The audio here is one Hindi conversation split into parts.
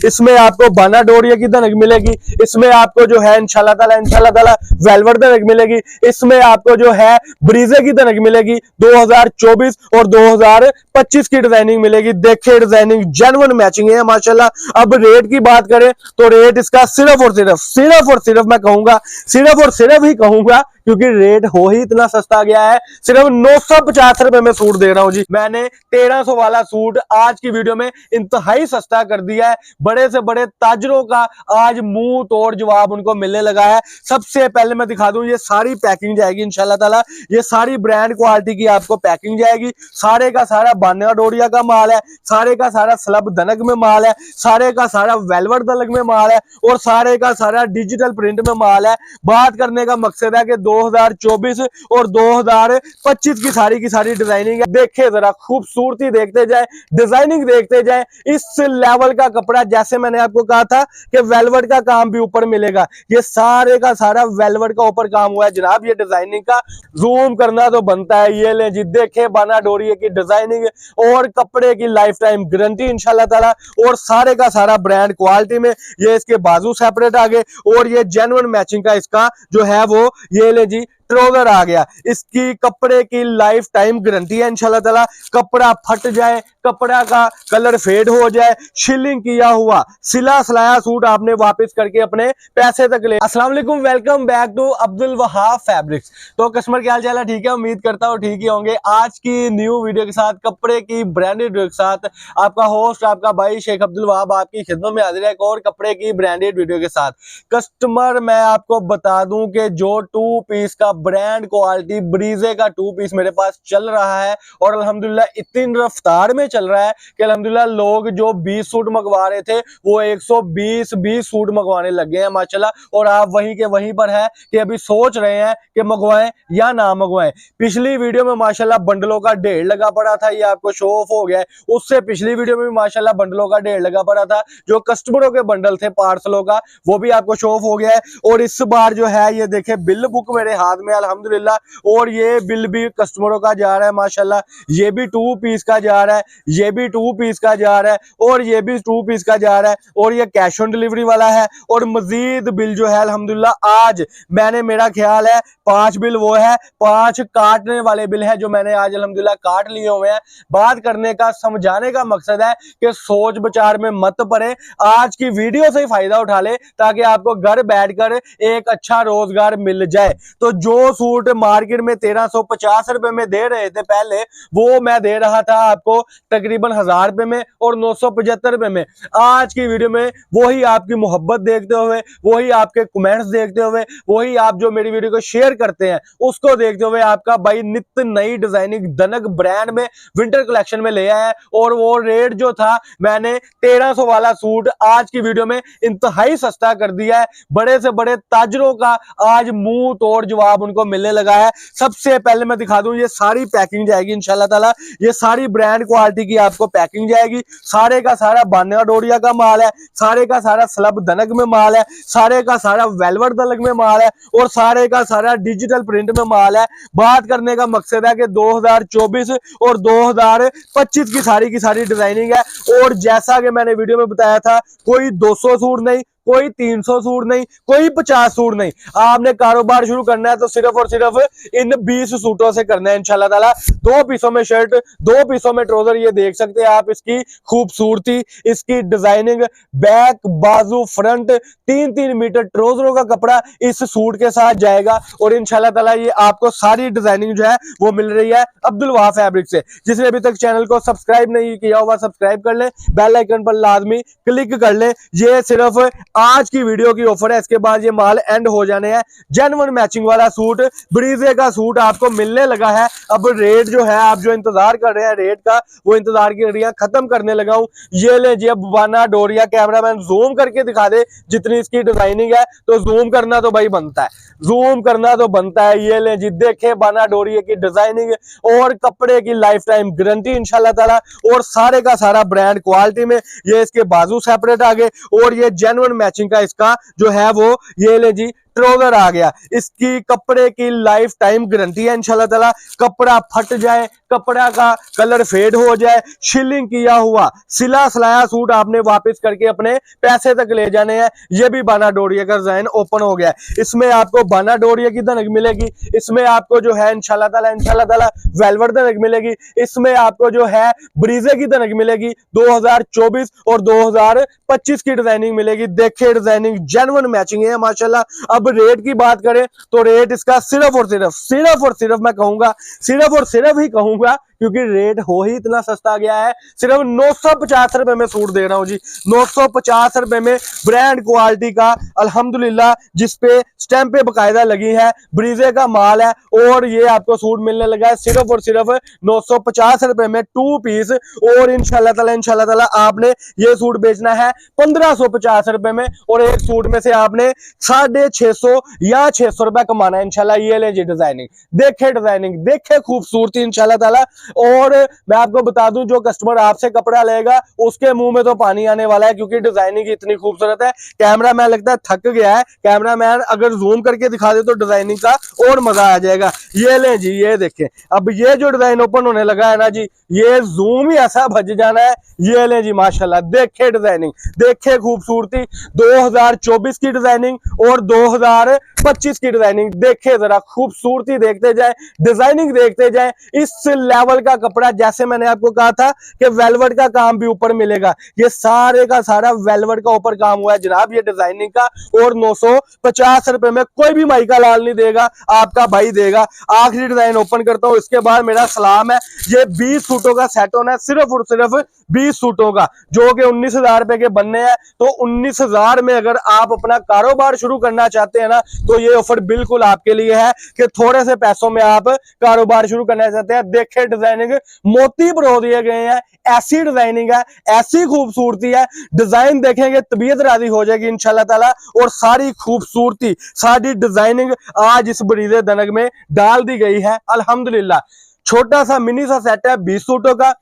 इसमें आपको बाना डोरिया की धनक मिलेगी, इसमें आपको जो है इंशाल्लाह ताला वेलवेट धनक मिलेगी, इसमें आपको जो है ब्रीजे की धनक मिलेगी। 2024 और 2025 की डिजाइनिंग मिलेगी। देखिए डिजाइनिंग जेन्युइन मैचिंग है माशाल्लाह। अब रेट की बात करें तो रेट इसका सिर्फ और सिर्फ मैं कहूंगा, सिर्फ और सिर्फ ही कहूंगा, क्योंकि रेट हो ही इतना सस्ता गया है। सिर्फ 950 रुपए में सूट दे रहा हूं जी। मैंने 1300 वाला सूट आज की वीडियो में इंतहाई सस्ता कर दिया है। बड़े से बड़े ताजरों का आज मुंह तोड़ जवाब उनको मिलने लगा है। सबसे पहले मैं दिखा दूं, ये सारी पैकिंग जाएगी इंशाल्लाह ताला, ये सारी ब्रांड क्वालिटी की आपको पैकिंग जाएगी। सारे का सारा बाना डोरिया का माल है, सारे का सारा स्लब धनक में माल है, सारे का सारा वेलवेट धनक में माल है, और सारे का सारा डिजिटल प्रिंट में माल है। बात करने का मकसद है कि 2024 और 2025 की सारी डिजाइनिंग है। देखे जरा खूबसूरती देखते जाए, डिजाइनिंग देखते जाए। इस लेवल का कपड़ा, जैसे मैंने आपको कहा था कि वेलवेट का काम भी ऊपर मिलेगा, ये सारे का सारा वेलवेट का ऊपर काम हुआ है जनाब। ये डिजाइनिंग का जूम करना तो बनता है। ये ले जी, देखे बाना डोरिया की डिजाइनिंग और कपड़े की लाइफ टाइम गारंटी इंशाल्लाह ताला, और सारे का सारा ब्रांड क्वालिटी में। ये इसके बाजू सेपरेट आ गए, और ये जेन्युइन मैचिंग का इसका जो है वो ये ले जी ट्राउजर आ गया। इसकी कपड़े की लाइफ टाइम गारंटी है इंशाल्लाह ताला। कपड़ा फट जाए, कपड़ा का कलर फेड हो जाए, शिलिंग किया हुआ सिला सलाया सूट आपने वापस करके अपने पैसे तक ले। अस्सलाम वालेकुम, welcome back to Abdul Wahab fabrics. तो कस्टमर क्या हाल चाल है? ठीक है, उम्मीद करता हूँ ठीक ही होंगे। आज की न्यू वीडियो के साथ, कपड़े की ब्रांडेड वीडियो के साथ, आपका होस्ट आपका भाई शेख अब्दुल वहाब आपकी खिदमत में हाजिर है एक और कपड़े की ब्रांडेड वीडियो के साथ। कस्टमर मैं आपको बता दूं कि जो 2 पीस का ब्रांड क्वालिटी ब्रीजे का 2 पीस मेरे पास चल रहा है, और अल्हम्दुलिल्लाह इतनी रफ्तार में चल रहा है कि अल्हम्दुलिल्लाह लोग जो 20 सूट मंगवा रहे थे वो 120 सूट मंगवाने लग गए हैं माशाल्लाह। और आप वहीं के वहीं पर है कि अभी सोच रहे हैं कि मंगवाएं या ना मंगवाएं। पिछली वीडियो में माशाल्लाह बंडलों का ढेर लगा पड़ा था, ये आपको शो ऑफ हो गया है। उससे पिछली वीडियो में भी माशाल्लाह बंडलों का ढेर लगा पड़ा था, जो कस्टमरों के बंडल थे पार्सलों का, वो भी आपको शो ऑफ हो गया है। और इस बार जो है ये देखे बिल बुक मेरे हाथ में अल्हम्दुलिल्लाह, और ये बिल भी कस्टमरों का जा रहा है माशाल्लाह। ये भी 2 पीस का जा रहा है, ये भी 2 पीस का जा रहा है, और ये भी 2 पीस का जा रहा है, और ये कैश ऑन डिलीवरी वाला है। और मजीद बिल जो है अल्हम्दुलिल्लाह आज मैंने, मेरा ख्याल है 5 बिल वो है, 5 काटने वाले बिल है जो मैंने आज अल्हम्दुलिल्लाह काट लिए हुए हैं। बात करने का, समझाने का मकसद है कि सोच विचार में मत पड़े, आज की वीडियो से ही फायदा उठा ले, ताकि आपको घर बैठकर एक अच्छा रोजगार मिल जाए। तो जो सूट मार्केट में 1350 रुपए में दे रहे थे पहले, वो मैं दे रहा था आपको तकरीबन 1000 रुपए में और 975 रुपए में। आज की वीडियो में वही आपकी मोहब्बत देखते हुए, वही आपके कमेंट्स देखते हुए, वही आप जो मेरी वीडियो को शेयर करते हैं उसको देखते हुए आपका भाई नित्य नई डिजाइनिंग धनक ब्रांड में विंटर कलेक्शन में ले आया है। और वो रेट जो था, मैंने 1300 वाला सूट आज की वीडियो में इंतहाई सस्ता कर दिया है। बड़े से बड़े ताजरों का आज मुंह तोड़ जवाब उनको मिलने लगा है। सबसे पहले मैं दिखा दूं, ये सारी पैकिंग जाएगी इंशाल्लाह ताला, ये सारी ब्रांड क्वालिटी की आपको पैकिंग जाएगी। सारे का सारा बाना डोरिया का माल है, सारे का सारा स्लब धनक में माल है, सारे का सारा वेलवेट धनक में माल है, और सारे का सारा डिजिटल प्रिंट में माल है। बात करने का मकसद है कि 2024 और 2025 की सारी डिजाइनिंग है। और जैसा कि मैंने वीडियो में बताया था, कोई 200 सूट नहीं, कोई 300 सूट नहीं, कोई 50 सूट नहीं। आपने कारोबार शुरू करना है तो सिर्फ और सिर्फ इन 20 सूटों से करना है इंशाल्लाह ताला। 2 पीसों में शर्ट, 2 पीसों में ट्राउजर, ये देख सकते हैं आप इसकी खूबसूरती, इसकी डिजाइनिंग, बैक बाजू फ्रंट 3-3 मीटर ट्राउजरों का कपड़ा इस सूट के साथ जाएगा। और इंशाल्लाह ताला ये आपको सारी डिजाइनिंग जो है वो मिल रही है अब्दुल वहाब फैब्रिक से। जिसने अभी तक चैनल को सब्सक्राइब नहीं किया हुआ, सब्सक्राइब कर ले, बेल आइकन पर लाजमी क्लिक कर ले। ये सिर्फ आज की वीडियो की ऑफर है, इसके बाद ये माल एंड हो जाने हैं। जेन्युइन मैचिंग वाला सूट, ब्रीजे का सूट आपको मिलने लगा है। अब रेट जो है, आप जो इंतजार कर रहे हैं रेट का, वो इंतजार की घड़ियां खत्म करने लगा हूं। ये ले जी, अब बाना डोरिया, कैमरामैन जूम करके दिखा दे जितनी इसकी डिजाइनिंग है, तो जूम करना तो भाई बनता है, जूम करना तो बनता है। ये ले जी, देखे बाना डोरिया की डिजाइनिंग और कपड़े की लाइफ टाइम गारंटी इंशाल्लाह ताला, और सारे का सारा ब्रांड क्वालिटी में। ये इसके बाजू सेपरेट आ गए, और ये जेन्युइन मैचिंग का इसका जो है वो ये ले जी ट्राउजर आ गया। इसकी कपड़े की लाइफ टाइम गारंटी है इंशाल्लाह ताला। कपड़ा फट जाए, कपड़ा का कलर फेड हो जाए, शिलिंग किया हुआ सिला सिलाया सूट आपने वापस करके अपने पैसे तक ले जाने हैं। ये भी बाना डोरिया का डिजाइन ओपन हो गया है। इसमें आपको बाना डोरिया की धनक मिलेगी। इसमें आपको जो है इंशाल्लाह ताला वेलवेट धनक मिलेगी। इसमें आपको जो है ब्रीजे की धनक मिलेगी। 2024 और 2025 की डिजाइनिंग मिलेगी। देखिए डिजाइनिंग जेन्युइन मैचिंग है माशाल्लाह। अब रेट की बात करें तो रेट इसका सिर्फ और सिर्फ मैं कहूंगा, सिर्फ और सिर्फ ही कहूंगा, क्योंकि रेट हो ही इतना सस्ता गया है। सिर्फ 950 रुपए में सूट दे रहा हूं जी। 950 रुपए में ब्रांड क्वालिटी का अल्हम्दुलिल्लाह, जिसपे स्टैंपें बकायदा लगी है, ब्रीजे का माल है। और ये आपको सूट मिलने लगा है सिर्फ और सिर्फ 950 रुपए में 2 पीस। और इंशाल्लाह ताला आपने ये सूट बेचना है 1550 रुपए में, और एक सूट में से आपने 650 या 600 रुपए कमाना है इंशाल्लाह। ये ले जी डिजाइनिंग, देखे डिजाइनिंग, देखे खूबसूरती इंशाल्लाह ताला। और मैं आपको बता दूं, जो कस्टमर आपसे कपड़ा लेगा उसके मुंह में तो पानी आने वाला है, क्योंकि डिजाइनिंग इतनी खूबसूरत है। कैमरा मैन लगता है थक गया है। कैमरा मैन अगर जूम करके दिखा दे तो डिजाइनिंग का और मजा आ जाएगा। ये लें जी, ये देखें। अब ये जो डिजाइन ओपन होने लगा है ना जी, ये जूम ही ऐसा भज जाना है। ये लें जी माशाल्लाह, देखे डिजाइनिंग, देखे खूबसूरती। 2024 की डिजाइनिंग और 2025 की डिजाइनिंग, देखे जरा खूबसूरती, देखते जाए, डिजाइनिंग देखते जाए। इस लेवल का कपड़ा, जैसे मैंने आपको कहा था कि वेलवेट का काम भी ऊपर मिलेगा, ये सारे का सारा वेलवेट का ऊपर काम हुआ है जनाब, ये डिजाइनिंग का। और 950 रुपए में कोई भी माइका लाल नहीं देगा, आपका भाई देगा। आखिरी डिजाइन ओपन करता हूं, इसके बाद मेरा सलाम है। ये 20 सूटों का सेट होना है, सिर्फ और सिर्फ 20 सूटों का, जो कि 19,000 रुपए के बनने हैं। तो 19,000 में अगर आप अपना कारोबार शुरू करना चाहते हैं ना, तो ये ऑफर बिल्कुल आपके लिए है कि थोड़े से पैसों में आप कारोबार शुरू करना चाहते हैं। देखे डिजाइनिंग, मोती परो दिए गए हैं, ऐसी डिजाइनिंग है, ऐसी खूबसूरती है। डिजाइन देखेंगे तबीयत राजी हो जाएगी इंशाल्लाह ताला। और सारी खूबसूरती, सारी डिजाइनिंग आज इस ब्रीजे दनक में डाल दी गई है अल्हम्दुलिल्लाह। छोटा सा मिनी सा सेट है 20 सूटों का।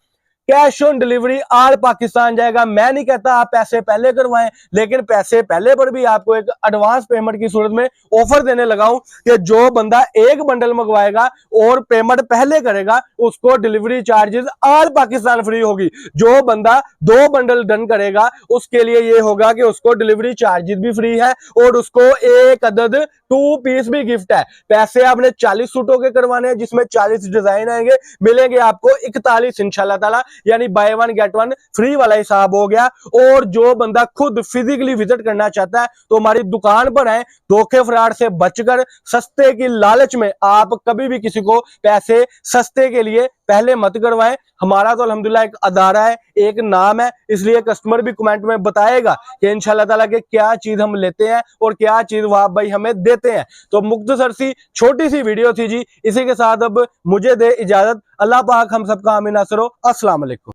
Cash on delivery all Pakistan जाएगा। मैं नहीं कहता आप पैसे पहले करवाएं, लेकिन पैसे पहले पर भी आपको एक एडवांस पेमेंट की सूरत में ऑफर देने लगा हूं कि जो बंदा एक बंडल मंगवाएगा और पेमेंट पहले करेगा, उसको delivery charges all Pakistan free होगी। जो बंदा 2 बंडल डन करेगा, उसके लिए ये होगा कि उसको डिलीवरी चार्जेस भी फ्री है और उसको एक अदद 2 पीस भी गिफ्ट है। पैसे आपने 40 सूटों के करवाने हैं, जिसमें 40 डिजाइन आएंगे, मिलेंगे आपको 41 इंशाल्लाह ताला, यानी बाय 1 गेट 1 फ्री वाला हिसाब हो गया। और जो बंदा खुद फिजिकली विजिट करना चाहता है तो हमारी दुकान पर आए। धोखे फ्रॉड से बचकर सस्ते की लालच में आप कभी भी किसी को पैसे सस्ते के लिए पहले मत करवाएं। हमारा तो अल्हम्दुलिल्लाह एक अदारा है, एक नाम है, इसलिए कस्टमर भी कमेंट में बताएगा कि इंशाल्लाह ताला के क्या चीज हम लेते हैं और क्या चीज वहां भाई हमें देते हैं। तो मुख्तसर सी छोटी सी वीडियो थी जी, इसी के साथ अब मुझे दे इजाजत। अल्लाह पाक हम सबका आमीन नासर हो। अस्सलाम वालेकुम।